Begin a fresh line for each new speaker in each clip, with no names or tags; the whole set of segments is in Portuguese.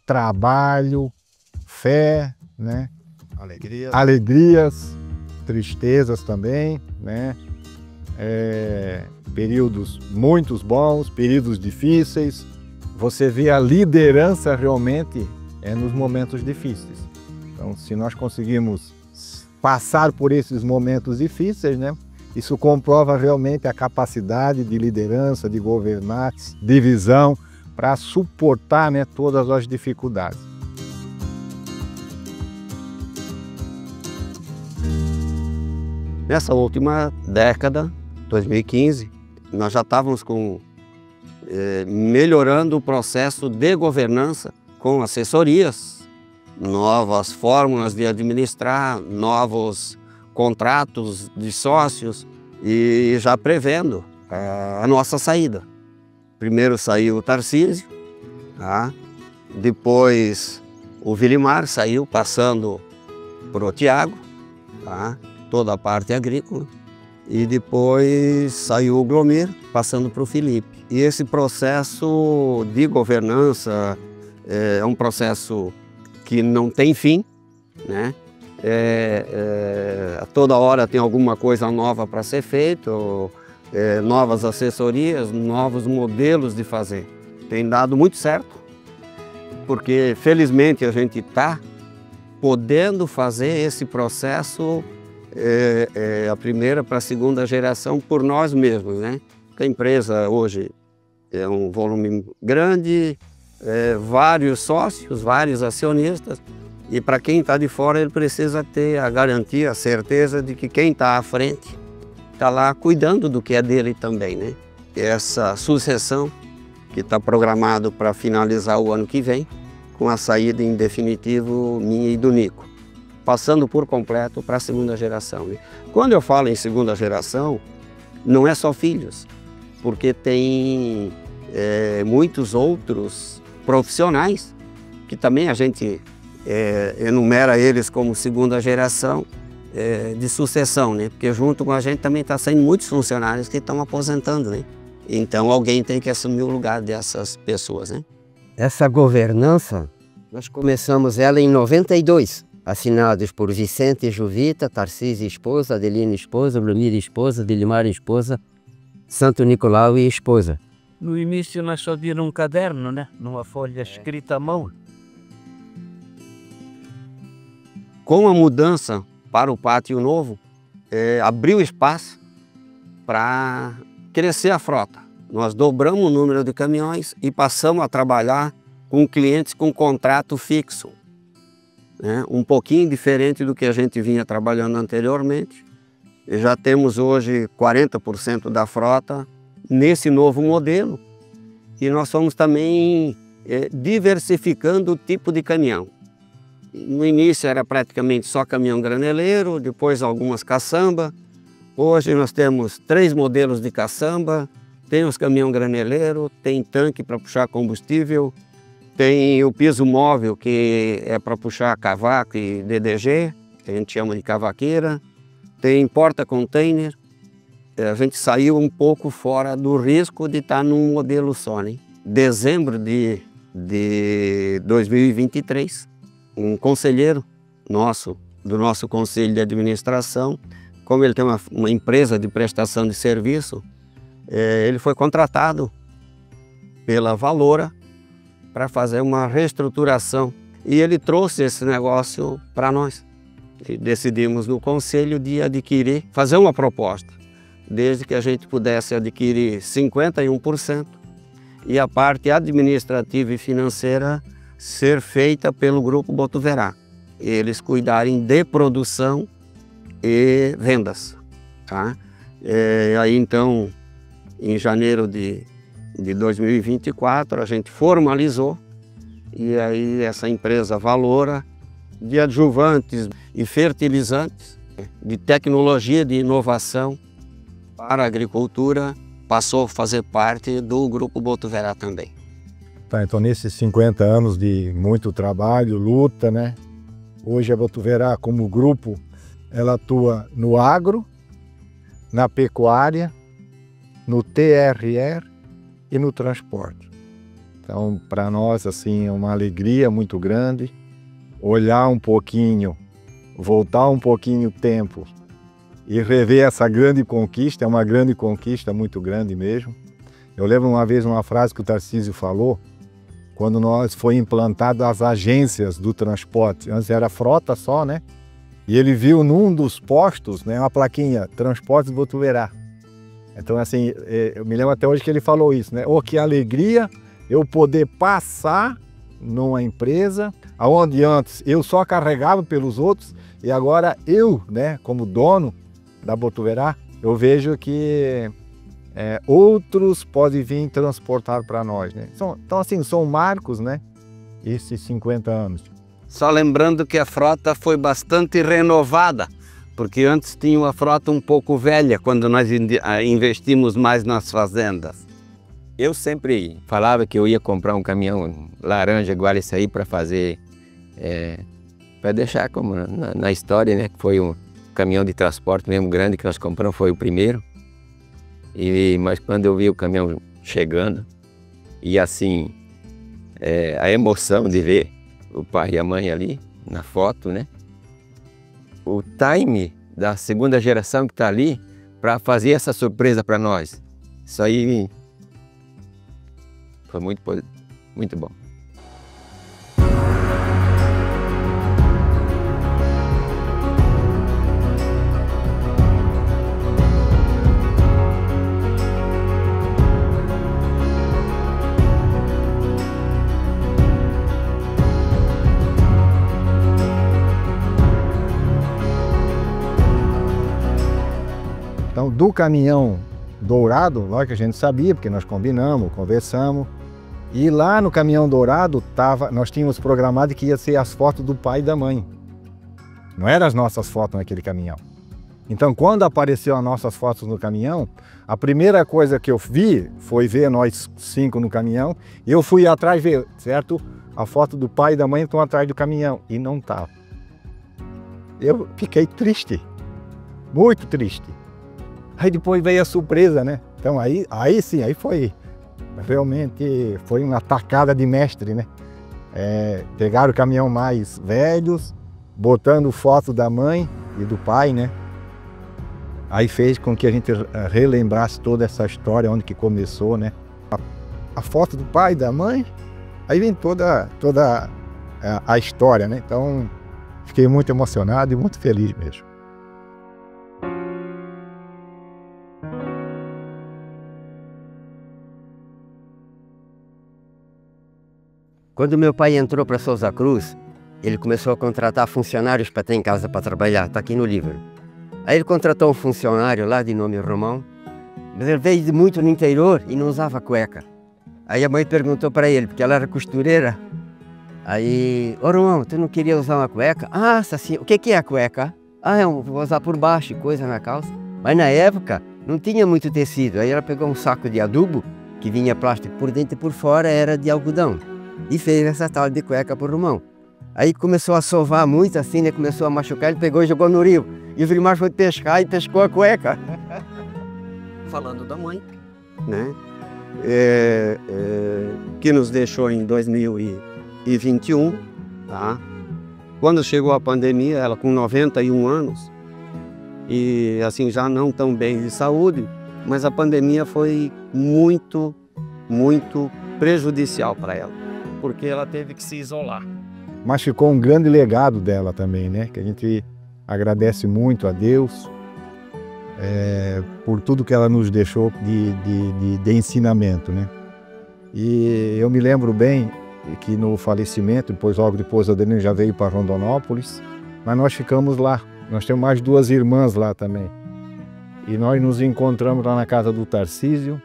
trabalho, fé, né?
Alegria.
Alegrias, tristezas também, né? Períodos muito bons, períodos difíceis. Você vê a liderança realmente nos momentos difíceis. Então, se nós conseguimos passar por esses momentos difíceis, né? Isso comprova realmente a capacidade de liderança, de governar, de visão, para suportar, né, todas as dificuldades.
Nessa última década, 2015, nós já estávamos melhorando o processo de governança com assessorias, novas fórmulas de administrar, novos contratos de sócios e já prevendo a nossa saída. Primeiro saiu o Tarcísio, tá? Depois o Vilimar saiu, passando por o Tiago, tá? Toda a parte agrícola, e depois saiu o Glomir, passando para o Felipe. E esse processo de governança é um processo que não tem fim, né? A toda hora tem alguma coisa nova para ser feito, novas assessorias, novos modelos de fazer. Tem dado muito certo, porque felizmente a gente está podendo fazer esse processo a primeira para a segunda geração por nós mesmos, né? A empresa hoje é um volume grande, vários sócios, vários acionistas, e para quem está de fora ele precisa ter a garantia, a certeza de que quem está à frente está lá cuidando do que é dele também, né? Essa sucessão que está programado para finalizar o ano que vem, com a saída em definitivo minha e do Nico, passando por completo para a segunda geração. Quando eu falo em segunda geração, não é só filhos, porque tem muitos outros profissionais que também a gente enumera eles como segunda geração de sucessão, né? Porque junto com a gente também está saindo muitos funcionários que estão aposentando, né? Então alguém tem que assumir o lugar dessas pessoas, né? Essa governança, nós começamos ela em 92. Assinados por Vicente Juvita, Tarcísio esposa, Adelina esposa, Glomir esposa, Vilimar esposa, Santo Nicolau e esposa.
No início nós só vimos um caderno, né? Numa folha escrita à mão.
Com a mudança para o pátio novo, abriu espaço para crescer a frota. Nós dobramos o número de caminhões e passamos a trabalhar com clientes com contrato fixo. Um pouquinho diferente do que a gente vinha trabalhando anteriormente. E já temos hoje 40% da frota nesse novo modelo. E nós fomos também diversificando o tipo de caminhão. No início era praticamente só caminhão graneleiro, depois algumas caçamba. Hoje nós temos 3 modelos de caçamba, tem os caminhão graneleiro, tem tanque para puxar combustível, tem o piso móvel, que é para puxar cavaco e DDG, que a gente chama de cavaqueira. Tem porta-container. A gente saiu um pouco fora do risco de estar num modelo só, né? Dezembro de 2023, um conselheiro nosso, do nosso conselho de administração, como ele tem uma empresa de prestação de serviço, ele foi contratado pela Valora para fazer uma reestruturação. E ele trouxe esse negócio para nós. E decidimos no conselho de adquirir, fazer uma proposta, desde que a gente pudesse adquirir 51% e a parte administrativa e financeira ser feita pelo Grupo Botuverá. Eles cuidarem de produção e vendas. Tá? Aí então, em janeiro de 2024, a gente formalizou, e aí essa empresa Valora, de adjuvantes e fertilizantes, de tecnologia de inovação para a agricultura, passou a fazer parte do Grupo Botuverá também.
Tá, então nesses 50 anos de muito trabalho, luta, né? Hoje a Botuverá, como grupo, ela atua no agro, na pecuária, no TRR e no transporte. Então, para nós, assim, é uma alegria muito grande olhar um pouquinho, voltar um pouquinho o tempo e rever essa grande conquista. É uma grande conquista, muito grande mesmo. Eu lembro uma vez uma frase que o Tarcísio falou, quando nós foi implantado as agências do transporte. Antes era frota só, né? E ele viu num dos postos, né, uma plaquinha, Transportes Botuverá. Então, assim, eu me lembro até hoje que ele falou isso, né? Oh, que alegria eu poder passar numa empresa onde antes eu só carregava pelos outros e agora eu, né, como dono da Botuverá, eu vejo que outros podem vir transportar para nós, né? Então, assim, são marcos, né? Esses 50 anos.
Só lembrando que a frota foi bastante renovada, porque antes tinha uma frota um pouco velha, quando nós investimos mais nas fazendas.
Eu sempre falava que eu ia comprar um caminhão laranja igual esse aí para fazer, para deixar como na história, né? Que foi um caminhão de transporte mesmo grande que nós compramos, foi o primeiro. Mas quando eu vi o caminhão chegando, e assim, a emoção de ver o pai e a mãe ali na foto, né? O time da segunda geração que está ali para fazer essa surpresa para nós. Isso aí foi muito bom.
Então, do caminhão dourado, lógico que a gente sabia, porque nós combinamos, conversamos. E lá no caminhão dourado, nós tínhamos programado que ia ser as fotos do pai e da mãe. Não eram as nossas fotos naquele caminhão. Então, quando apareceu as nossas fotos no caminhão, a primeira coisa que eu vi foi ver nós 5 no caminhão. E eu fui atrás ver, certo? A foto do pai e da mãe estão atrás do caminhão. E não estava. Eu fiquei triste. Muito triste. Aí depois veio a surpresa, né? Então aí sim, aí foi realmente foi uma tacada de mestre, né? Pegaram o caminhão mais velhos, botando foto da mãe e do pai, né? Aí fez com que a gente relembrasse toda essa história, onde que começou, né? A foto do pai e da mãe, aí vem toda a história, né? Então fiquei muito emocionado e muito feliz mesmo.
Quando meu pai entrou para Sousa Cruz, ele começou a contratar funcionários para ter em casa para trabalhar, está aqui no livro. Aí ele contratou um funcionário lá de nome Romão, mas ele veio muito no interior e não usava cueca. Aí a mãe perguntou para ele, porque ela era costureira. Aí, ô Romão, tu não queria usar uma cueca? Ah, assim, o que é a cueca? Ah, vou usar por baixo, coisa na calça. Mas na época não tinha muito tecido. Aí ela pegou um saco de adubo, que vinha plástico por dentro e por fora era de algodão. E fez essa tal de cueca pro Romão. Aí começou a sovar muito assim, né? Começou a machucar, ele pegou e jogou no rio. E o Vilimar foi pescar e pescou a cueca.
Falando da mãe, né? Que nos deixou em 2021, tá? Quando chegou a pandemia, ela com 91 anos, e assim já não tão bem de saúde, mas a pandemia foi muito prejudicial para ela, porque ela teve que se isolar.
Mas ficou um grande legado dela também, né? Que a gente agradece muito a Deus por tudo que ela nos deixou de ensinamento, né? E eu me lembro bem que no falecimento, logo depois a Adelina já veio para Rondonópolis, mas nós ficamos lá. Nós temos mais 2 irmãs lá também. E nós nos encontramos lá na casa do Tarcísio,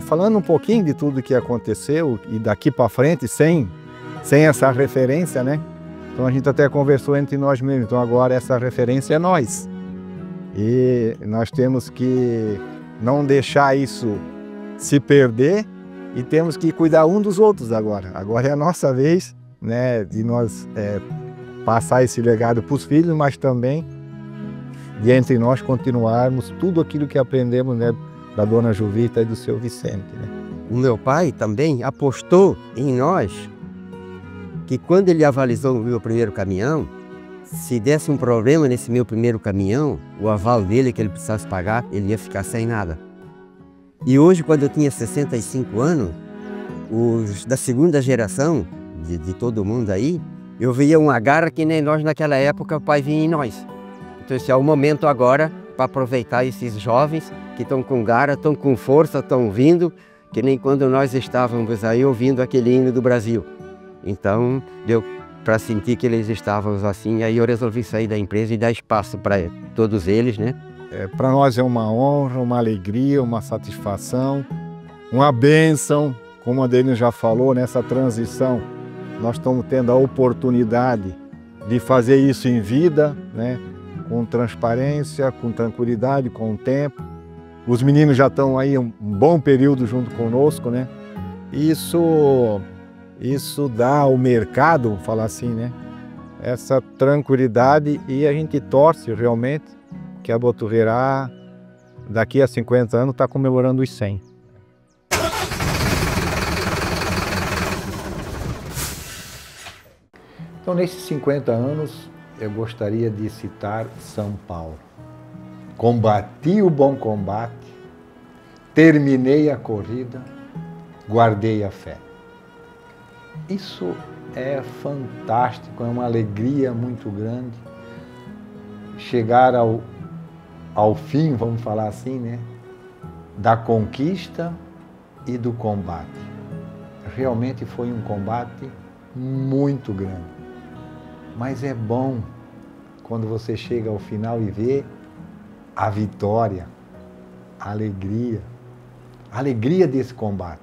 falando um pouquinho de tudo que aconteceu e daqui para frente, sem essa referência, né? Então a gente até conversou entre nós mesmos. Então agora essa referência é nós. E nós temos que não deixar isso se perder e temos que cuidar um dos outros agora. Agora é a nossa vez, né, de nós passar esse legado para os filhos, mas também de entre nós continuarmos tudo aquilo que aprendemos, né, da dona Juvita e do seu Vicente, né?
o meu pai também apostou em nós, que quando ele avalizou o meu primeiro caminhão, se desse um problema nesse meu primeiro caminhão, o aval dele que ele precisasse pagar, ele ia ficar sem nada. E hoje, quando eu tinha 65 anos, os da segunda geração, de todo mundo aí, eu via uma garra que nem nós naquela época, o pai vinha em nós. Então esse é o momento agora para aproveitar esses jovens que estão com garra, estão com força, estão vindo, que nem quando nós estávamos aí ouvindo aquele hino do Brasil. Então deu para sentir que eles estavam assim, aí eu resolvi sair da empresa e dar espaço para todos eles, né?
Para nós é uma honra, uma alegria, uma satisfação, uma bênção, como a Adelino já falou, nessa transição. Nós estamos tendo a oportunidade de fazer isso em vida, né? Com transparência, com tranquilidade, com o tempo. Os meninos já estão aí um bom período junto conosco, né? Isso dá ao mercado, vamos falar assim, né? Essa tranquilidade, e a gente torce realmente que a Botuverá, daqui a 50 anos, está comemorando os 100. Então, nesses 50 anos, eu gostaria de citar São Paulo. Combati o bom combate, terminei a corrida, guardei a fé. Isso é fantástico, é uma alegria muito grande. Chegar ao fim, vamos falar assim, né? Da conquista e do combate. Realmente foi um combate muito grande. Mas é bom quando você chega ao final e vê a vitória, a alegria desse combate.